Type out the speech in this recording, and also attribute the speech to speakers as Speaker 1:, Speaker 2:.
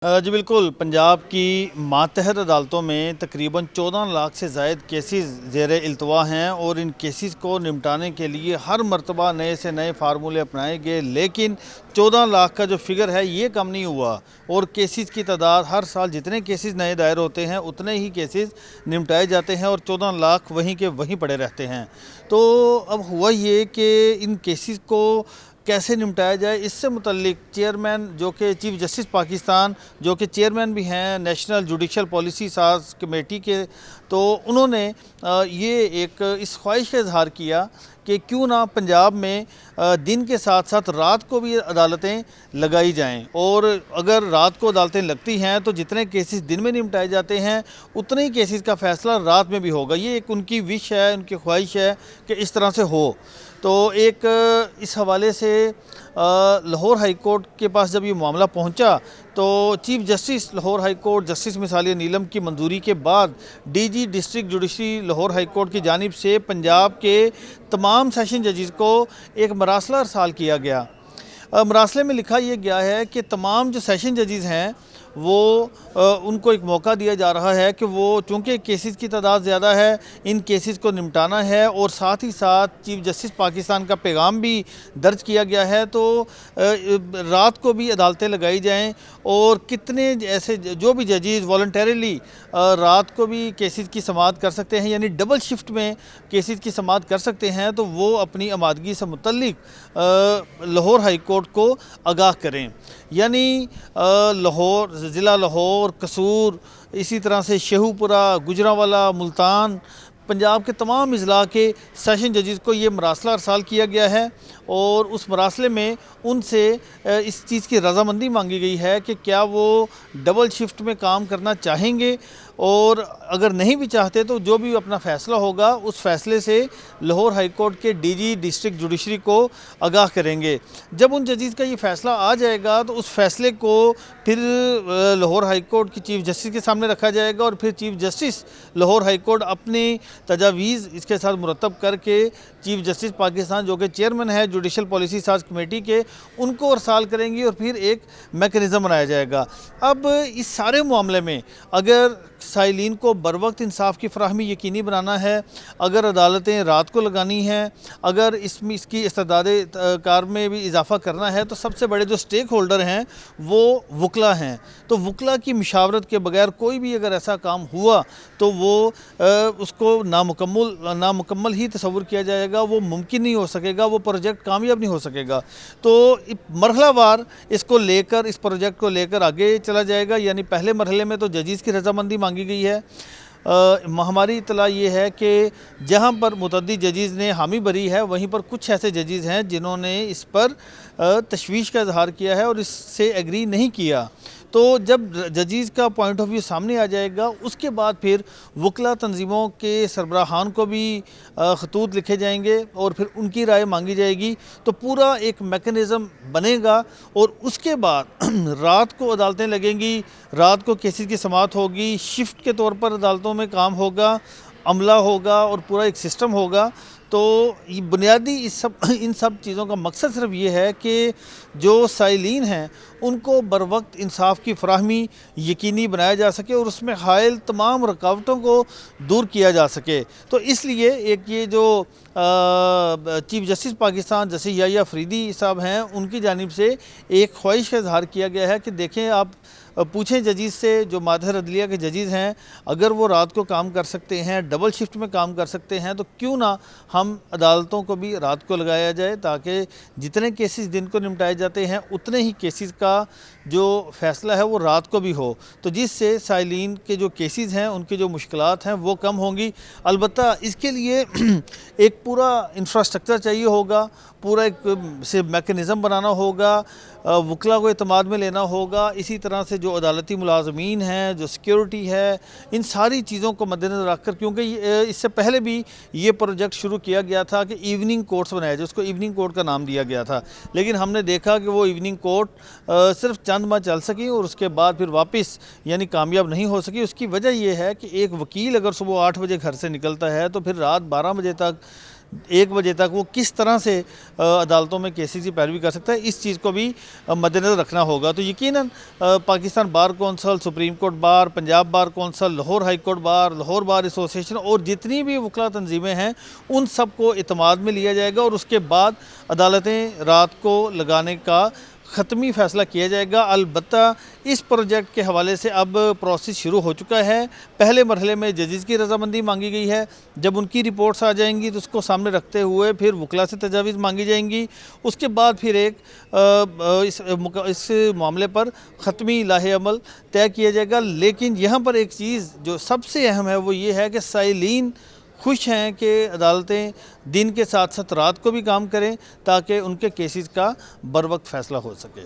Speaker 1: जी बिल्कुल, पंजाब की मातहत अदालतों में तकरीबन 14 लाख से ज़ायद केसेस ज़ेर इल्तवा हैं और इन केसेस को निपटाने के लिए हर मरतबा नए से नए फार्मूले अपनाए गए, लेकिन 14 लाख का जो फिगर है ये कम नहीं हुआ। और केसेस की तादाद हर साल जितने केसेस नए दायर होते हैं उतने ही केसेस निपटाए जाते हैं और 14 लाख वहीं के वहीं पड़े रहते हैं। तो अब हुआ ये कि इन केसेस को कैसे निपटाया जाए, इससे मुतल्लिक चेयरमैन जो कि चीफ जस्टिस पाकिस्तान जो कि चेयरमैन भी हैं नेशनल जुडिशल पॉलिसी साज कमेटी के, तो उन्होंने ये एक इस ख्वाहिश का इजहार किया कि क्यों ना पंजाब में दिन के साथ साथ रात को भी अदालतें लगाई जाएं। और अगर रात को अदालतें लगती हैं तो जितने केसेस दिन में निपटाए जाते हैं उतने ही केसेस का फ़ैसला रात में भी होगा। ये एक उनकी विश है, उनकी ख्वाहिश है कि इस तरह से हो। तो एक इस हवाले से लाहौर हाई कोर्ट के पास जब ये मामला पहुंचा तो chief justice Lahore high court justice Misalia Neelam की मंजूरी के बाद DG district judiciary Lahore high court की जानिब से पंजाब के तमाम सेशन जजेस को एक मरासला अरसाल किया गया। मरासले में लिखा यह गया है कि तमाम जो सेशन जजेस हैं वो उनको एक मौका दिया जा रहा है कि वो चूँकि केसेस की तादाद ज़्यादा है, इन केसेस को निपटाना है और साथ ही साथ चीफ जस्टिस पाकिस्तान का पैगाम भी दर्ज किया गया है। तो रात को भी अदालतें लगाई जाएं और कितने ऐसे जो भी जजेस वॉलंटरीली रात को भी केसेस की समाअत कर सकते हैं, यानी डबल शिफ्ट में केसेस की समाअत कर सकते हैं, तो वो अपनी आमादगी से मुतल्लिक लाहौर हाई कोर्ट को आगाह करें। यानी लाहौर, ज़िला लाहौर, कसूर, इसी तरह से शेहूपुरा, गुजरांवाला, मुल्तान, पंजाब के तमाम अजला के सेशन जजेस को ये मरासला अरसाल किया गया है और उस मरासले में उनसे इस चीज़ की रजामंदी मांगी गई है कि क्या वो डबल शिफ्ट में काम करना चाहेंगे, और अगर नहीं भी चाहते तो जो भी अपना फ़ैसला होगा उस फैसले से लाहौर हाई कोर्ट के डीजी डिस्ट्रिक्ट जुडिशरी को आगाह करेंगे। जब उन जजेस का ये फ़ैसला आ जाएगा तो उस फैसले को फिर लाहौर हाई कोर्ट की चीफ जस्टिस के सामने रखा जाएगा और फिर chief justice Lahore high court अपनी तजावीज़ इसके साथ मुरतब करके चीफ जस्टिस पाकिस्तान जो कि चेयरमैन है जुडिशल पॉलिसी साज कमेटी के, उनको अरसाल करेंगी और फिर एक मेकनिज़म बनाया जाएगा। अब इस सारे मामले में अगर साइलिन को बर वक्त इंसाफ की फराहमी यकीनी बनाना है, अगर अदालतें रात को लगानी हैं, अगर इसमें इसकी इस्तेदाद कार में भी इजाफ़ा करना है, तो सबसे बड़े जो स्टेक होल्डर हैं वो वकला हैं। तो वकला की मशावरत के बगैर कोई भी अगर ऐसा काम हुआ तो वो उसको नामुकम्मल ही तस्वुर किया जाएगा, वो मुमकिन नहीं हो सकेगा, वो प्रोजेक्ट कामयाब नहीं हो सकेगा। तो मरहलावार इसको लेकर, इस प्रोजेक्ट को लेकर आगे चला जाएगा। यानी पहले मरहले में तो जजीज़ की रजामंदी मांगी गई है। हमारी इतला ये है कि जहाँ पर मुतअद्दी जजीज़ ने हामी भरी है वहीं पर कुछ ऐसे जजीज़ हैं जिन्होंने इस पर तशवीश का इजहार किया है और इससे एग्री नहीं किया। तो जब जजीज़ का पॉइंट ऑफ व्यू सामने आ जाएगा उसके बाद फिर वकला तंजीमों के सरबराहान को भी खतूत लिखे जाएंगे और फिर उनकी राय मांगी जाएगी। तो पूरा एक मेकनिज़म बनेगा और उसके बाद रात को अदालतें लगेंगी, रात को केसेस की समाअत होगी, शिफ्ट के तौर पर अदालतों में काम होगा, अमला होगा और पूरा एक सिस्टम होगा। तो ये बुनियादी इन सब चीज़ों का मकसद सिर्फ ये है कि जो साइलिन हैं उनको बर वक्त इंसाफ की फराहमी यकीनी बनाया जा सके और उसमें हायल तमाम रुकावटों को दूर किया जा सके। तो इसलिए एक ये जो chief justice Pakistan justice Yahya Afridi साहब हैं उनकी जानिब से एक ख्वाहिश का इजहार किया गया है कि देखें, आप पूछें जजीज़ से, जो मादहर अदलिया के जजीज़ हैं, अगर वो रात को काम कर सकते हैं, डबल शिफ्ट में काम कर सकते हैं, तो क्यों ना हम अदालतों को भी रात को लगाया जाए, ताकि जितने केसेस दिन को निपटाए जाते हैं उतने ही केसेस का जो फ़ैसला है वो रात को भी हो। तो जिससे साइलिन के जो केसेस हैं उनकी जो मुश्किलात हैं वो कम होंगी। अलबत्ता इसके लिए एक पूरा इंफ्रास्ट्रक्चर चाहिए होगा, पूरा एक से मैकेनिज़्म बनाना होगा, वकला को एतमाद में लेना होगा। इसी तरह से जो अदालती मुलाजमीन हैं, जो सिक्योरिटी है, इन सारी चीज़ों को मद्देनज़र रख कर, क्योंकि इससे पहले भी ये प्रोजेक्ट शुरू किया गया था कि इवनिंग कोर्ट्स बनाया जाए, उसको इवनिंग कोर्ट का नाम दिया गया था, लेकिन हमने देखा कि वो इवनिंग कोर्ट सिर्फ चंद माह चल सकी और उसके बाद फिर वापस यानी कामयाब नहीं हो सकी। उसकी वजह यह है कि एक वकील अगर सुबह 8 बजे घर से निकलता है तो फिर रात 12 बजे तक 1 बजे तक वो किस तरह से अदालतों में केसेस की पैरवी कर सकता है, इस चीज़ को भी मद्देनज़र रखना होगा। तो यकीनन Pakistan bar council, supreme court bar, Punjab bar council, Lahore high court bar, Lahore bar association और जितनी भी वकला तंजीमें हैं उन सब को इत्माद में लिया जाएगा और उसके बाद अदालतें रात को लगाने का ख़त्मी फ़ैसला किया जाएगा। अलबत्ता इस प्रोजेक्ट के हवाले से अब प्रोसेस शुरू हो चुका है। पहले मरहले में जजेस की रजामंदी मांगी गई है। जब उनकी रिपोर्ट्स आ जाएंगी तो उसको सामने रखते हुए फिर वकला से तजावीज़ मांगी जाएंगी। उसके बाद फिर इस मामले पर ख़त्मी लाहे अमल तय किया जाएगा। लेकिन यहाँ पर एक चीज़ जो सबसे अहम है वो ये है कि साइलीन खुश हैं कि अदालतें दिन के साथ साथ रात को भी काम करें ताकि उनके केसेस का बर वक्त फ़ैसला हो सके।